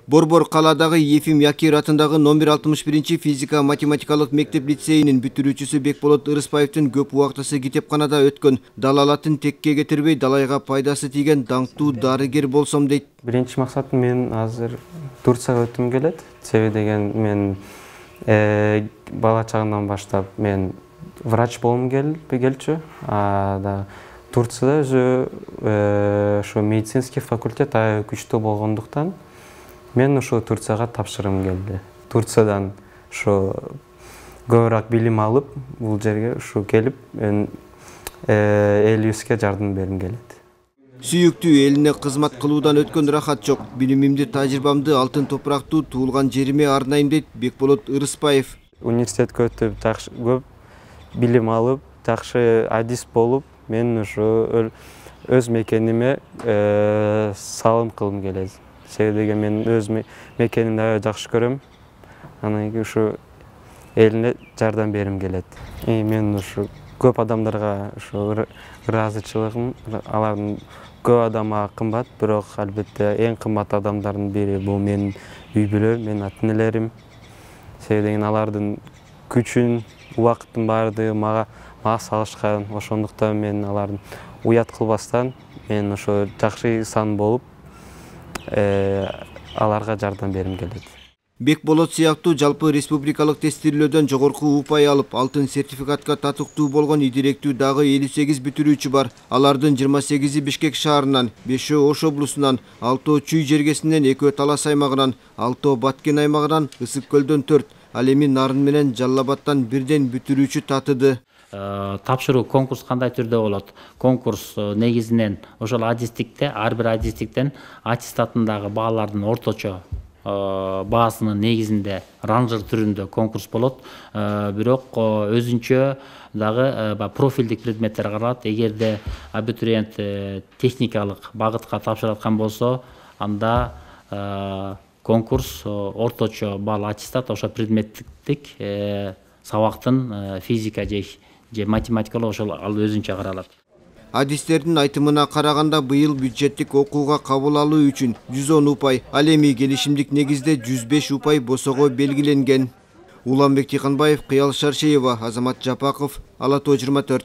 Борбор каладагы Ефим Якир атындагы номер 61 физика математикалык мектеп лицейинин бүтүрүүчүсү Бекболот Ырыспаевдин көп убактысы китепканада өткөн, далалатын текке кетирбей далайга пайдасы тийген даңктуу дарыгер болсом дейт. Биринчи максатым мен азыр Турцияга өтүм келет. Себеби деген мен бала чагымдан баштап мен врач болгум келчү. Турцияда ошо медицинский факультет аябай күчтүү болгондуктан мен ошо Турцияга тапшырым келди. Турциядан ошо көбүрөөк билим алып, бул жерге ошо келип, элибизге жардам берим келет. Сүйүктүү элине кызмат кылуудан өткөн рахат жок. Билимимди, тажрыйбамды алтын топурактуу туулган жериме арнайм дейт Бекболот Ырыспаев. Университетке өтүп, көп билим алып, жакшы адис болуп, мен ошо өз мекениме салым кылгым келет. Себеби мен өз мекенимди жакшы көрөм. Анан кийин ушу элине жардам берим келет. Мен ушу көп адамдарга ушу ыраазычылыгым, алардын көп адамга кымбат, бирок албетте эң кымбат адамдардын бири бул менин үй бүлөм, менин ата-энелерим. Себеби алардын күчүн, убакыттын баардыгы мага салышкан. Ошондуктан мен алардын уят кылбастан, мен ошо жакшы инсан болуп, аларга жардам берим келет. Бекболот сыяктуу жалпы республикалык тестирлөөдөн жогорку упай алып, алтын сертификатка татыктуу болгон идиректүү дагы 58 бүтүрүүчү бар. Алардын 28-и Бишкек шаарынан, 5-өө Ош облусунан, 6-өө Чүй жергесинен, 2-өө Талас аймагынан, 6-өө Баткен аймагынан, Ысык көлдөн 4, ал эми Нарын менен Жалал Абадтан бирден бүтүрүүчү татыды. Тапшыруу конкурс кандай түрдө болот? Конкурс негизинен ошол адистикте, ар бир адистиктен аттестатындагы баалардын орточо баасынын негизинде ранжыр түрүндө конкурс болот. Бирок өзүнчө дагы профилдик предметтер каралат. Эгерде абитуриент техникалык багытка тапшыраткан болсо, анда конкурс орточо баал аттестат ошо предметтик сабактын физика же математикалык ошол ал өзүнчө каралат. Адистердин айтымына караганда быйыл бюджеттик окууга кабыл алуу үчүн 110 упай, ал эми келишимдик негизде 105 упай босого белгиленген. Уланбек Тиханбаев, Кыял Шаршеева, Азамат Жапаков, Ала Тоо 24.